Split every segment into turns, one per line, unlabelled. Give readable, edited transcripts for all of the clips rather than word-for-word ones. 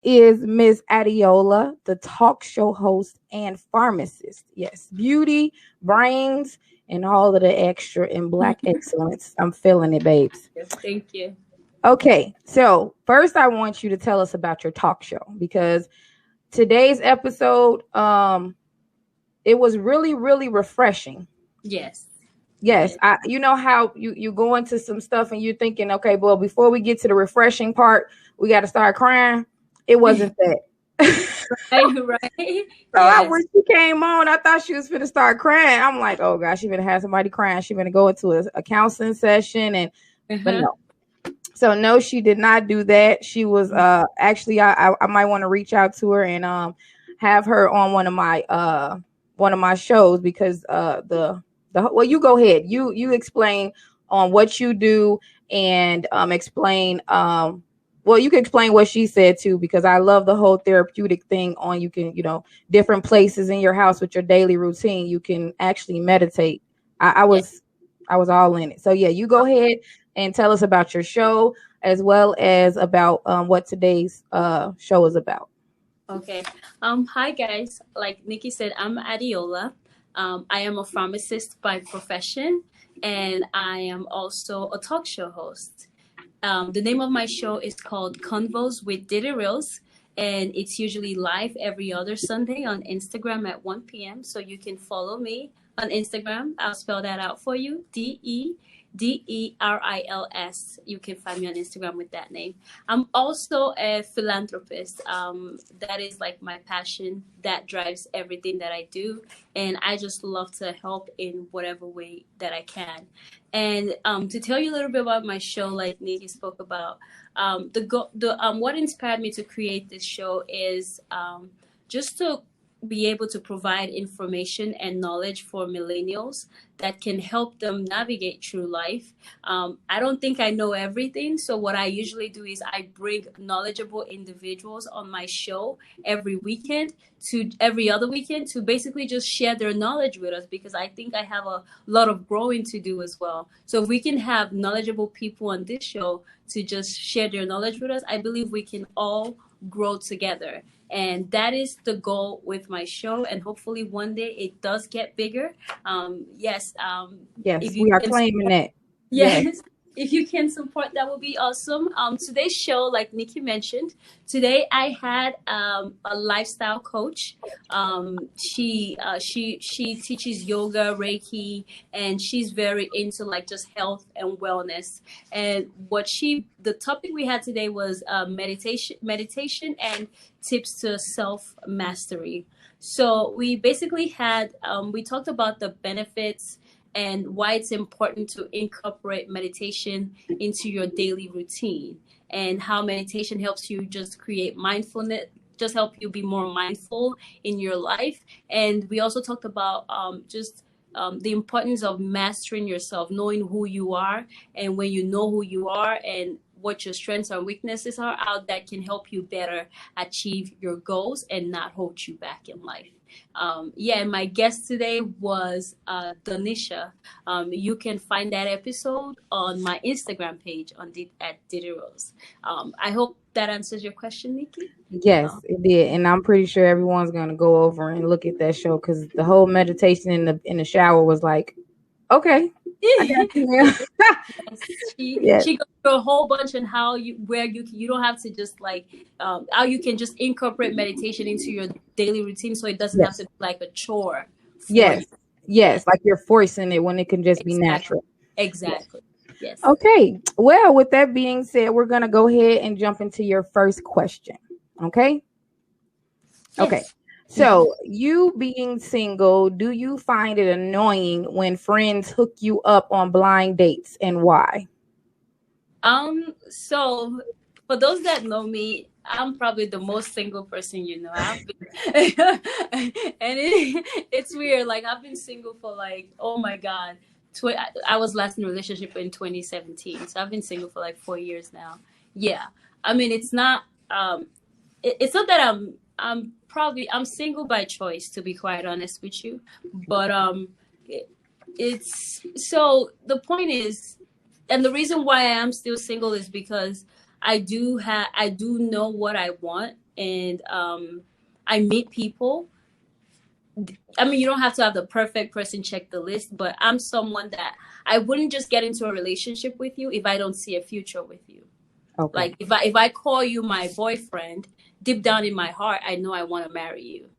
is Miss Adiola, the talk show host and pharmacist. Yes, beauty, brains, and all of the extra in black excellence. I'm feeling it, babes.
Yes, thank you.
Okay, so first I want you to tell us about your talk show because today's episode, it was really, really refreshing.
Yes.
Yes, you know how you go into some stuff and you're thinking, okay, well, before we get to the refreshing part, we got to start crying. It wasn't that.
Right.
So when she came on, I thought she was going to start crying. I'm like, oh gosh, she gonna have somebody crying. She gonna go into a counseling session, and but no. So no, she did not do that. She was actually I might want to reach out to her and have her on one of my shows because well, you go ahead. You explain on what you do and explain well, you can explain what she said too, because I love the whole therapeutic thing on you can, different places in your house with your daily routine. You can actually meditate. I was all in it. So yeah, you go ahead and tell us about your show as well as about what today's show is about.
Okay. Hi guys. Like Nikki said, I'm Adiola. I am a pharmacist by profession, and I am also a talk show host. The name of my show is called Convos with Diddy Reels, and it's usually live every other Sunday on Instagram at 1 p.m. So you can follow me on Instagram. I'll spell that out for you. DERILS. You can find me on Instagram with that name. I'm also a philanthropist. That is like my passion. That drives everything that I do. And I just love to help in whatever way that I can. And to tell you a little bit about my show, like Nikki spoke about, what inspired me to create this show is just to be able to provide information and knowledge for millennials that can help them navigate through life. I don't think I know everything. So what I usually do is I bring knowledgeable individuals on my show every other weekend to basically just share their knowledge with us, because I think I have a lot of growing to do as well. So if we can have knowledgeable people on this show to just share their knowledge with us, I believe we can all grow together. And that is the goal with my show. And hopefully one day it does get bigger. Yes.
Yes, we are claiming that.
Yes. If you can support, that would be awesome. Today's show, like Nikki mentioned, today I had a lifestyle coach. She teaches yoga, Reiki, and she's very into like just health and wellness. And the topic we had today was meditation and tips to self mastery. So we basically had we talked about the benefits and why it's important to incorporate meditation into your daily routine, and how meditation helps you just create mindfulness, just help you be more mindful in your life. And we also talked about the importance of mastering yourself, knowing who you are, and when you know who you are and what your strengths and weaknesses are, how that can help you better achieve your goals and not hold you back in life. And my guest today was Donisha. You can find that episode on my Instagram page at Diddy Rose. I hope that answers your question, Nikki.
Yes, it did, and I'm pretty sure everyone's gonna go over and look at that show because the whole meditation in the shower was like, okay. I got you.
She goes through a whole bunch on how you don't have to just like how you can just incorporate meditation into your daily routine, so it doesn't have to be like a chore.
Yes, like you're forcing it when it can just be natural.
Exactly. Yes.
Okay. Well, with that being said, we're gonna go ahead and jump into your first question. Okay. Yes. Okay. So, you being single, do you find it annoying when friends hook you up on blind dates, and why?
So for those that know me, I'm probably the most single person you know. And it's weird. Like I've been single for like, oh my God. I was last in a relationship in 2017. So I've been single for like 4 years now. Yeah. I mean, it's not it's not that I'm single by choice, to be quite honest with you. But it's so the point is, and the reason why I am still single is because I do know what I want, and I meet people. I mean, you don't have to have the perfect person check the list, but I'm someone that I wouldn't just get into a relationship with you if I don't see a future with you.
Okay.
Like if I call you my boyfriend, deep down in my heart, I know I want to marry you.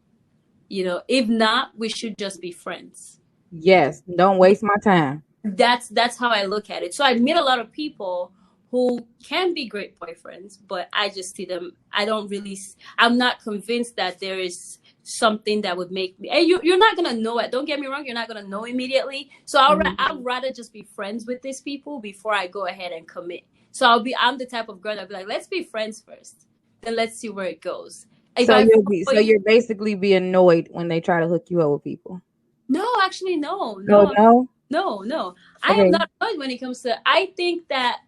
You know, if not, we should just be friends.
Yes, don't waste my time.
That's how I look at it. So I meet a lot of people who can be great boyfriends, but I just see them. I'm not convinced that there is something that would make me. And you're not gonna know it. Don't get me wrong. You're not gonna know immediately. So I'd rather just be friends with these people before I go ahead and commit. So I'm the type of girl that'd be like, let's be friends first, then let's see where it goes.
So you're basically be annoyed when they try to hook you up with people.
No, actually, no.
Okay.
I am not annoyed when it comes to. I think that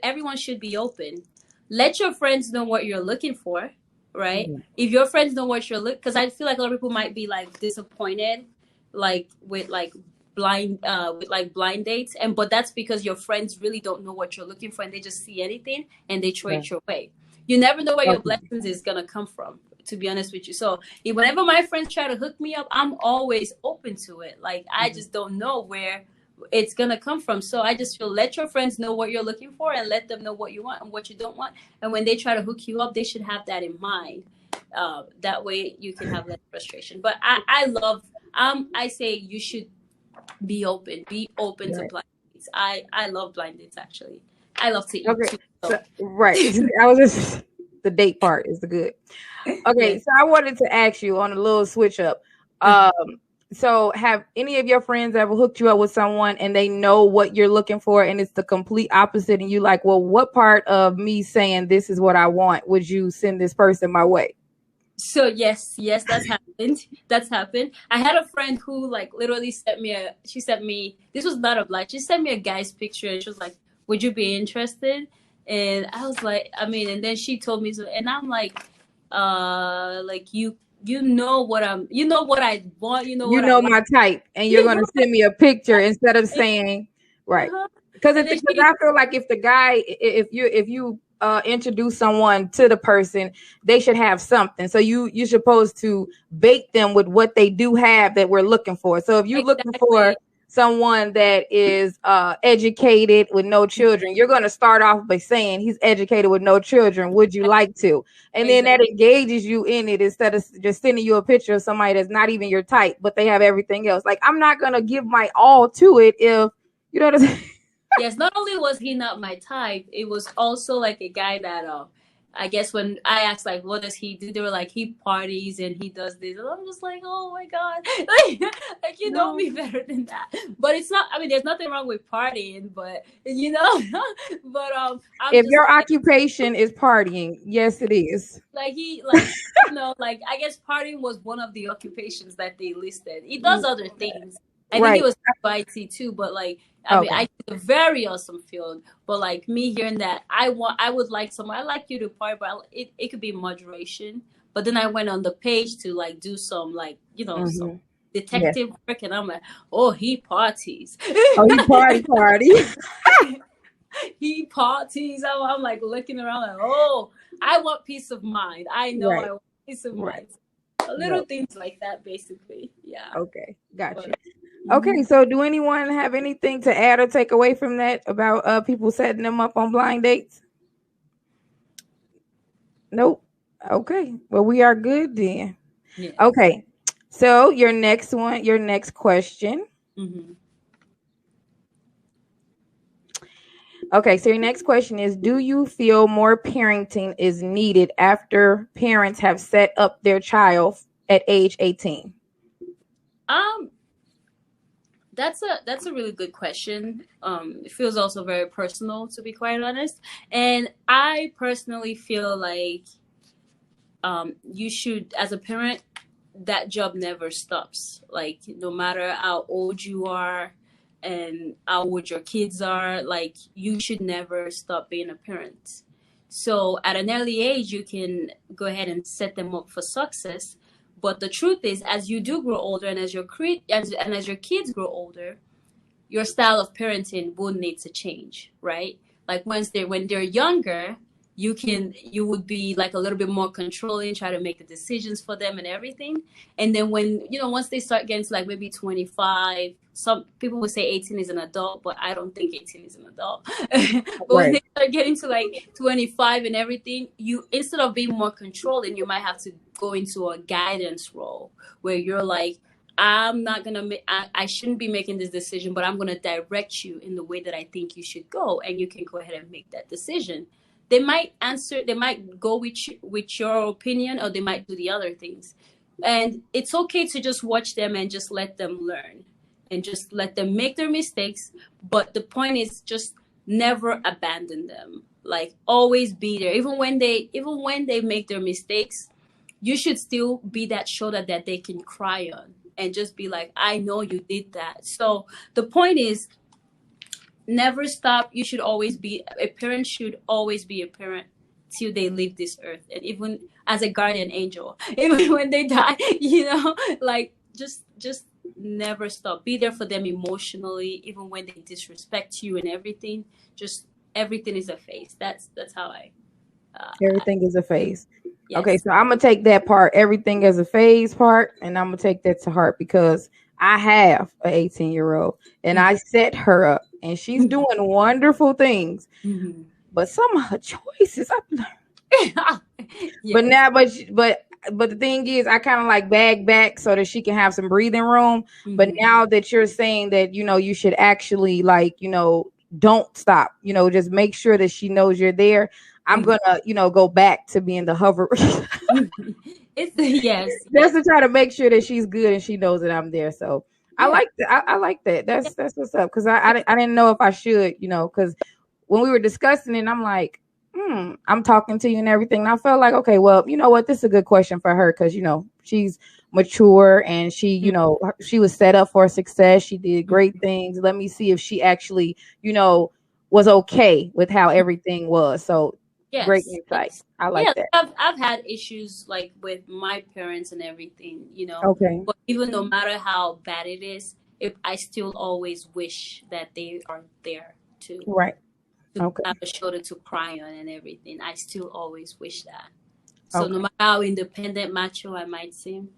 everyone should be open. Let your friends know what you're looking for, right? Mm-hmm. If your friends know what you're looking, because I feel like a lot of people might be like disappointed, like with blind dates, but that's because your friends really don't know what you're looking for, and they just see anything and they throw it your way. You never know where your blessings is gonna come from, to be honest with you. So whenever my friends try to hook me up, I'm always open to it. Like I just don't know where it's gonna come from. So I just feel, let your friends know what you're looking for and let them know what you want and what you don't want. And when they try to hook you up, they should have that in mind. That way you can have less frustration. But I say you should be open to blind dates. I love blind dates, actually. I love to eat too. So.
Right. I was just, the date part is the good. Okay, so I wanted to ask you on a little switch up. So have any of your friends ever hooked you up with someone and they know what you're looking for and it's the complete opposite, and you like, well, what part of me saying this is what I want would you send this person my way?
So yes, that's happened. That's happened. I had a friend who like literally sent me, this was not a blind, she sent me a guy's picture and she was like, would you be interested? And I was like, I mean, and then she told me so, and I'm like you know what I want, you know
my type, and you're gonna send me a picture instead of saying right. Because I feel like if the guy, if you introduce someone to the person, they should have something. So you're supposed to bait them with what they do have that we're looking for. So if you're looking for someone that is educated with no children, you're going to start off by saying he's educated with no children. Would you like to? And then that engages you in it instead of just sending you a picture of somebody that's not even your type, but they have everything else. Like, I'm not going to give my all to it if, you know what I'm saying?
Yes, not only was he not my type, it was also like a guy that I guess when I asked like what does he do, they were like he parties and he does this, and I'm just like, oh my god, like you know me better than that. But it's not. I mean, there's nothing wrong with partying, but you know, but
if your occupation is partying, yes, it is.
Like you know, like I guess partying was one of the occupations that they listed. He does other things. I think it was IT too, but like. I mean, I think a very awesome field, but like me hearing that, I would like someone. I like you to party, but it could be moderation. But then I went on the page to like do some like some detective work, and I'm like, oh, he parties.
Oh, he party.
He parties. I'm like looking around like, oh, I want peace of mind. I know I want peace of mind. Little things like that, basically. Yeah.
Okay, gotcha. Okay, so do anyone have anything to add or take away from that about people setting them up on blind dates? Nope. Okay, well, we are good then. Yeah. Okay, so your next question. Mm-hmm. Okay, so your next question is, do you feel more parenting is needed after parents have set up their child at age 18?
That's a really good question. It feels also very personal, to be quite honest. And I personally feel like you should, as a parent, that job never stops. Like no matter how old you are and how old your kids are, like you should never stop being a parent. So at an early age, you can go ahead and set them up for success. But the truth is, as you do grow older, and as your kids grow older, your style of parenting will need to change, right? Like when they're younger, you would be like a little bit more controlling, try to make the decisions for them and everything. And then when, once they start getting to like maybe 25, some people would say 18 is an adult, but I don't think 18 is an adult. But when they start getting to like 25 and everything, you, instead of being more controlling, you might have to go into a guidance role where you're like, I'm not gonna I shouldn't be making this decision, but I'm gonna direct you in the way that I think you should go, and you can go ahead and make that decision. They might go with your opinion, or they might do the other things. And it's okay to just watch them and just let them learn and just let them make their mistakes. But the point is, just never abandon them. Like, always be there. Even when they make their mistakes, you should still be that shoulder that they can cry on and just be like, I know you did that. So the point is, never stop. You should always be a parent. Should always be a parent till they leave this earth, and even as a guardian angel, even when they die, like just never stop. Be there for them emotionally, even when they disrespect you and everything. Just everything is a phase. That's how I.
Everything is a phase.
Yes.
Okay, so I'm gonna take that part, everything as a phase part, and I'm gonna take that to heart, because I have an 18-year-old and I set her up, and she's doing wonderful things. But some of her choices,
Yes.
but the thing is, I kind of like bag back so that she can have some breathing room. But now that you're saying that, you should actually, like, don't stop, just make sure that she knows you're there. I'm gonna, go back to being the hover.
It's yes.
Just to try to make sure that she's good and she knows that I'm there. So I like that. I like that. That's what's up. Because I didn't know if I should, because when we were discussing it, I'm like, I'm talking to you and everything. And I felt like, okay, well, you know what? This is a good question for her, because, she's mature and she, she was set up for success. She did great things. Let me see if she actually, was okay with how everything was. So
yes,
great insight.
yes.
I like that.
I've had issues like with my parents and everything,
Okay.
But even no matter how bad it is, I still always wish that they are there to have a shoulder to cry on and everything. I still always wish that. So no matter how independent, macho I might seem,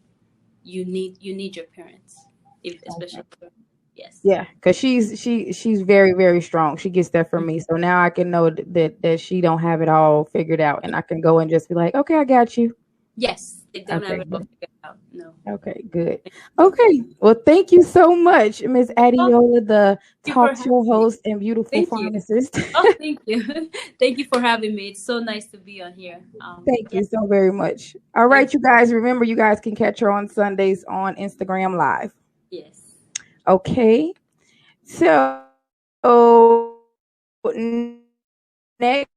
you need your parents, especially. Yes.
Yeah, because she's very, very strong. She gets that from me. So now I can know that she don't have it all figured out, and I can go and just be like, okay, I got you.
Yes, they don't have it all figured out. No.
Okay, good. Okay, well, thank you so much, Ms. Adiola, the talk show host and beautiful pharmacist.
Thank you. Thank you for having me. It's so nice to be on here.
Thank you so very much. All right, you guys, remember, you guys can catch her on Sundays on Instagram Live.
Yes.
Okay, so next